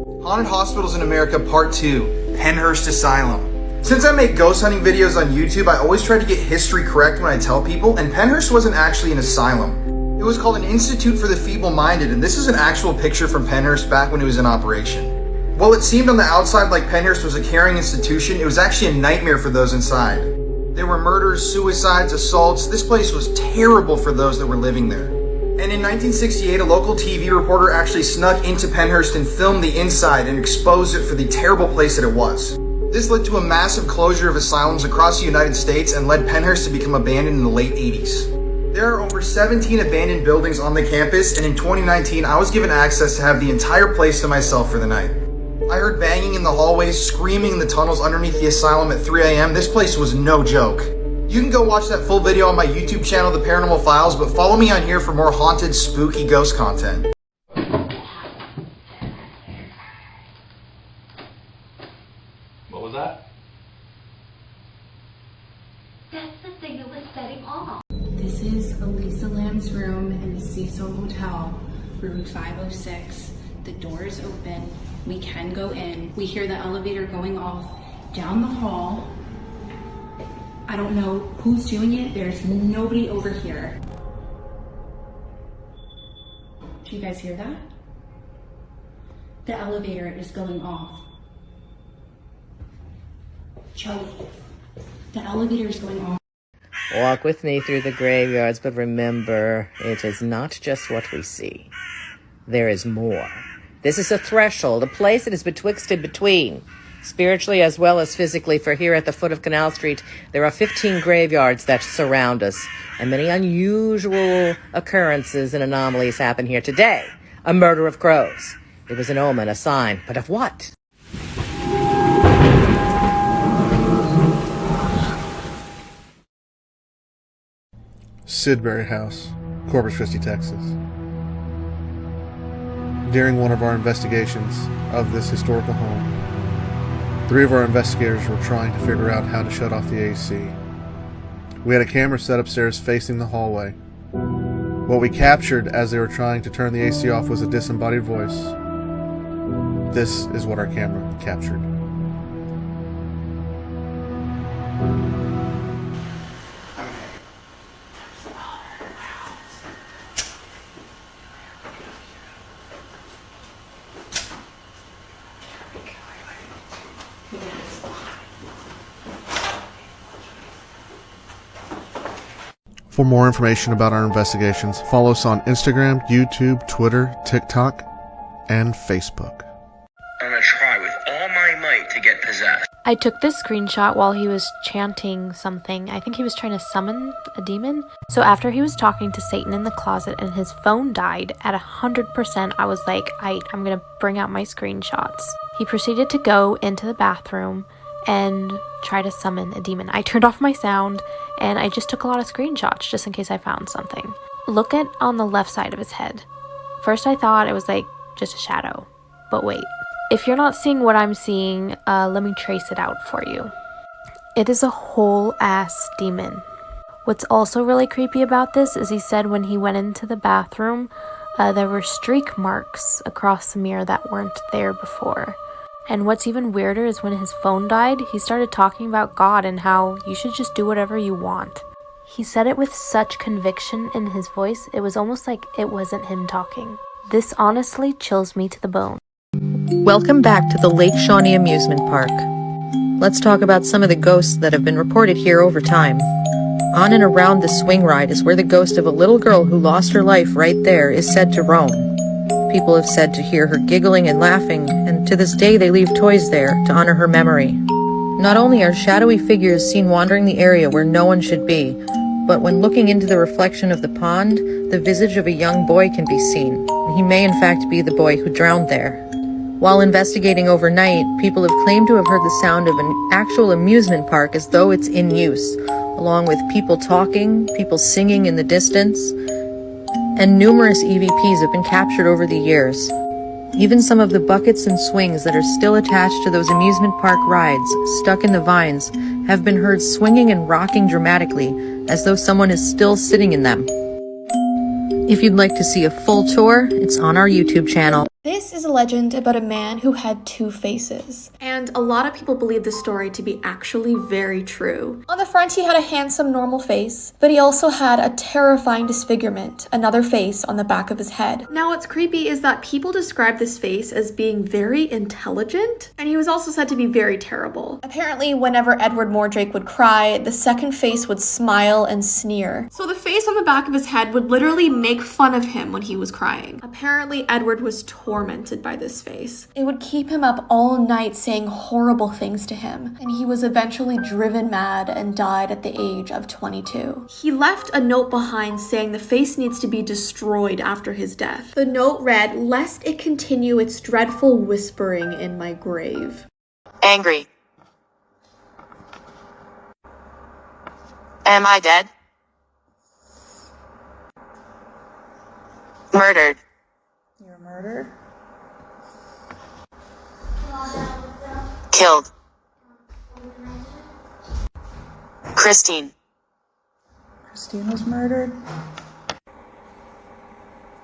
Haunted Hospitals in America Part 2, Pennhurst Asylum. Since I make ghost hunting videos on YouTube, I always try to get history correct when I tell people, and Pennhurst wasn't actually an asylum. It was called an Institute for the Feeble-Minded, and this is an actual picture from Pennhurst back when it was in operation. While it seemed on the outside like Pennhurst was a caring institution, it was actually a nightmare for those inside. There were murders, suicides, assaults. This place was terrible for those that were living there. And in 1968, a local TV reporter actually snuck into Pennhurst and filmed the inside and exposed it for the terrible place that it was. This led to a massive closure of asylums across the United States and led Pennhurst to become abandoned in the late 80s. There are over 17 abandoned buildings on the campus, and in 2019, I was given access to have the entire place to myself for the night. I heard banging in the hallways, screaming in the tunnels underneath the asylum at 3 a.m. This place was no joke. You can go watch that full video on my YouTube channel, The Paranormal Files, but follow me on here for more haunted, spooky ghost content. What was that? That's the thing that was setting off. This is Elisa Lamb's room in the Cecil Hotel, room 506. The door is open. We can go in. We hear the elevator going off down the hall. I don't know who's doing it. There's nobody over here. Do you guys hear that? The elevator is going off. Joey, the elevator is going off. Walk with me through the graveyards, but remember, it is not just what we see. There is more. This is a threshold, a place that is betwixt and between, spiritually as well as physically, for here at the foot of Canal Street, there are 15 graveyards that surround us, and many unusual occurrences and anomalies happen here today. A murder of crows. It was an omen, a sign, but of what? Sidbury House, Corpus Christi, Texas. During one of our investigations of this historical home, 3 of our investigators were trying to figure out how to shut off the AC. We had a camera set upstairs facing the hallway. What we captured as they were trying to turn the AC off was a disembodied voice. This is what our camera captured. For more information about our investigations, follow us on Instagram, YouTube, Twitter, TikTok, and Facebook. I'm gonna try with all my might to get possessed. I took this screenshot while he was chanting something. I think he was trying to summon a demon. So after he was talking to Satan in the closet and his phone died, at 100%, I was like, I'm gonna bring out my screenshots. He proceeded to go into the bathroom and try to summon a demon. I turned off my sound and I just took a lot of screenshots just in case I found something. Look at on the left side of his head. First I thought it was like just a shadow, but wait. If you're not seeing what I'm seeing, let me trace it out for you. It is a whole ass demon. What's also really creepy about this is he said when he went into the bathroom, there were streak marks across the mirror that weren't there before. And what's even weirder is when his phone died, he started talking about God and how you should just do whatever you want. He said it with such conviction in his voice, it was almost like it wasn't him talking. This honestly chills me to the bone. Welcome back to the Lake Shawnee Amusement Park. Let's talk about some of the ghosts that have been reported here over time. On and around the swing ride is where the ghost of a little girl who lost her life right there is said to roam. People have said to hear her giggling and laughing, and to this day they leave toys there to honor her memory. Not only are shadowy figures seen wandering the area where no one should be, but when looking into the reflection of the pond, the visage of a young boy can be seen. He may in fact be the boy who drowned there. While investigating overnight, people have claimed to have heard the sound of an actual amusement park as though it's in use, along with people talking, people singing in the distance, and numerous EVPs have been captured over the years. Even some of the buckets and swings that are still attached to those amusement park rides, stuck in the vines, have been heard swinging and rocking dramatically, as though someone is still sitting in them. If you'd like to see a full tour, it's on our YouTube channel. This is a legend about a man who had two faces. And a lot of people believe this story to be actually very true. On the front, he had a handsome, normal face, but he also had a terrifying disfigurement, another face on the back of his head. Now, what's creepy is that people describe this face as being very intelligent, and he was also said to be very terrible. Apparently, whenever Edward Mordrake would cry, the second face would smile and sneer. So the face on the back of his head would literally make fun of him when he was crying. Apparently, Edward was tormented by this face. It would keep him up all night saying horrible things to him, and he was eventually driven mad and died at the age of 22. He left a note behind saying the face needs to be destroyed after his death. The note read, "Lest it continue its dreadful whispering in my grave." Angry. Am I dead? Murdered. You're murdered? Killed. Christine. Christine was murdered?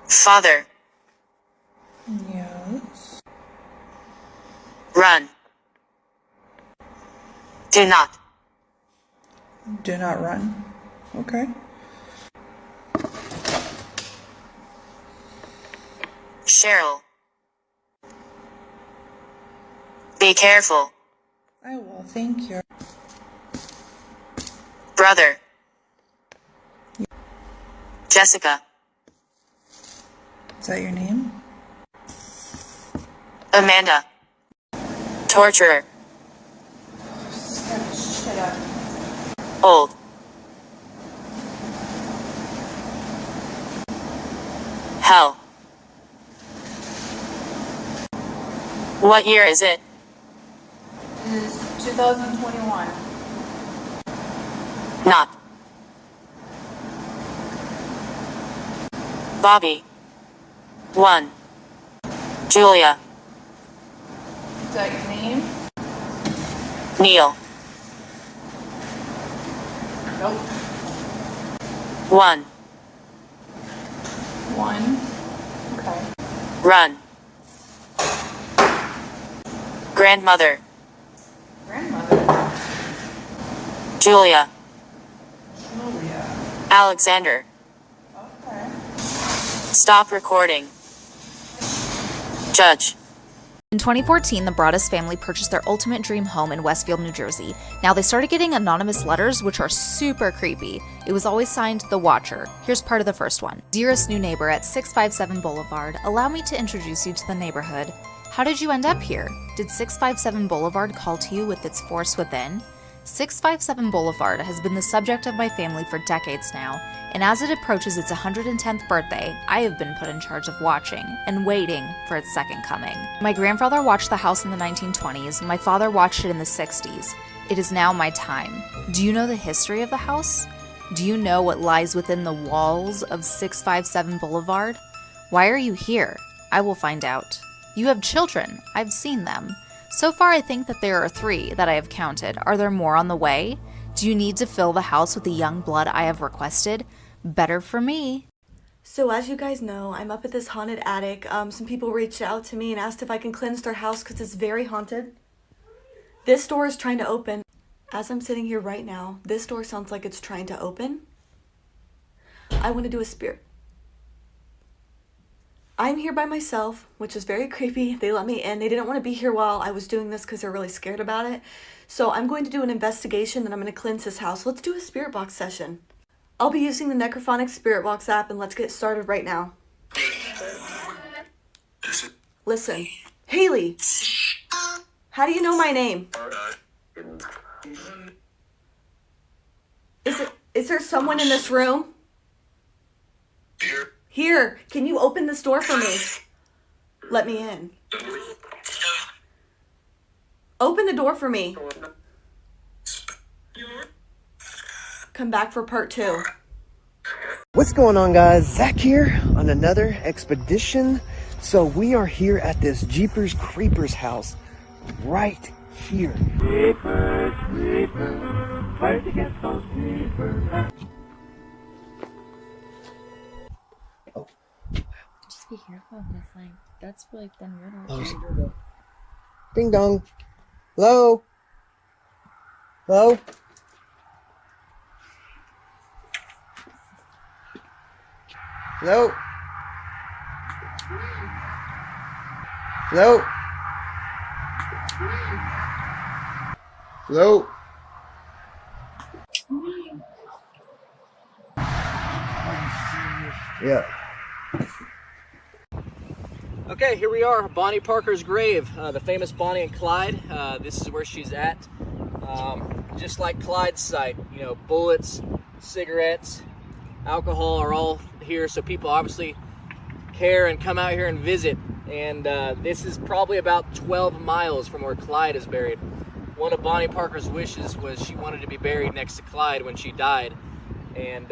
Father. Yes. Run. Do not. Do not run. Okay. Cheryl. Be careful. I will, thank you. Brother. Jessica. Is that your name? Amanda. Torturer. Shut up. Old. Hell. What year is it? It is 2021. Not. Bobby. 1. Julia. Is that your name? Neil. Nope. 1. 1. Okay. Run. Grandmother. Grandmother. Julia. Julia. Alexander. Okay. Stop recording. Judge. In 2014, the Broaddus family purchased their ultimate dream home in Westfield, New Jersey. Now, they started getting anonymous letters, which are super creepy. It was always signed The Watcher. Here's part of the first one. Dearest new neighbor at 657 Boulevard, allow me to introduce you to the neighborhood. How did you end up here? Did 657 Boulevard call to you with its force within? 657 Boulevard has been the subject of my family for decades now, and as it approaches its 110th birthday, I have been put in charge of watching and waiting for its second coming. My grandfather watched the house in the 1920s, and my father watched it in the 60s. It is now my time. Do you know the history of the house? Do you know what lies within the walls of 657 Boulevard? Why are you here? I will find out. You have children. I've seen them. So far, I think that there are 3 that I have counted. Are there more on the way? Do you need to fill the house with the young blood I have requested? Better for me. So as you guys know, I'm up at this haunted attic. Some people reached out to me and asked if I can cleanse their house because it's very haunted. This door is trying to open. As I'm sitting here right now, this door sounds like it's trying to open. I want to do a spirit. I'm here by myself, which is very creepy. They let me in. They didn't want to be here while I was doing this because they're really scared about it. So I'm going to do an investigation and I'm going to cleanse this house. Let's do a spirit box session. I'll be using the Necrophonic Spirit Box app and let's get started right now. Listen. Haley! How do you know my name? Is there someone in this room? Here, can you open this door for me? Let me in. Open the door for me. Come back for part 2. What's going on, guys? Zach here on another expedition. So we are here at this Jeepers Creepers house right here. Creepers, creepers, where'd you get those creepers? Just be careful of this thing. That's like then Oh, ding dong. Hello? Hello? Hello? Hello? Hello? Yeah. Okay, here we are, Bonnie Parker's grave, the famous Bonnie and Clyde. This is where she's at. Just like Clyde's site, you know, bullets, cigarettes, alcohol are all here, so people obviously care and come out here and visit. And this is probably about 12 miles from where Clyde is buried. One of Bonnie Parker's wishes was she wanted to be buried next to Clyde when she died, and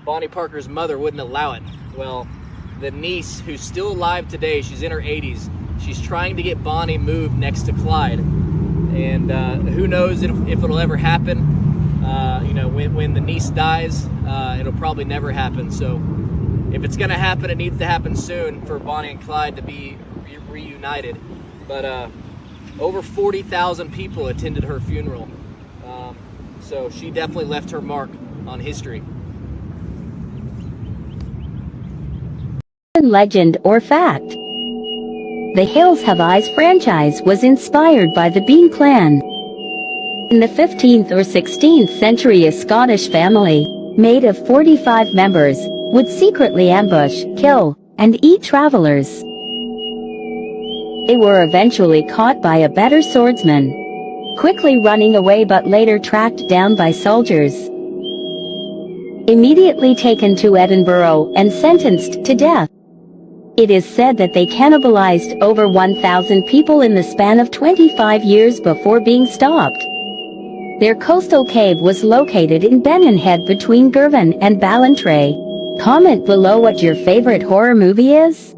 Bonnie Parker's mother wouldn't allow it. Well, the niece, who's still alive today, she's in her 80s, she's trying to get Bonnie moved next to Clyde. And who knows if it'll ever happen. You know, when the niece dies, it'll probably never happen. So if it's gonna happen, it needs to happen soon for Bonnie and Clyde to be reunited. But over 40,000 people attended her funeral. So she definitely left her mark on history. Legend or fact. The Hills Have Eyes franchise was inspired by the Bean clan. In the 15th or 16th century, a Scottish family, made of 45 members, would secretly ambush, kill, and eat travelers. They were eventually caught by a better swordsman, quickly running away but later tracked down by soldiers. Immediately taken to Edinburgh and sentenced to death. It is said that they cannibalized over 1,000 people in the span of 25 years before being stopped. Their coastal cave was located in Benenhead between Girvan and Ballantrae. Comment below what your favorite horror movie is.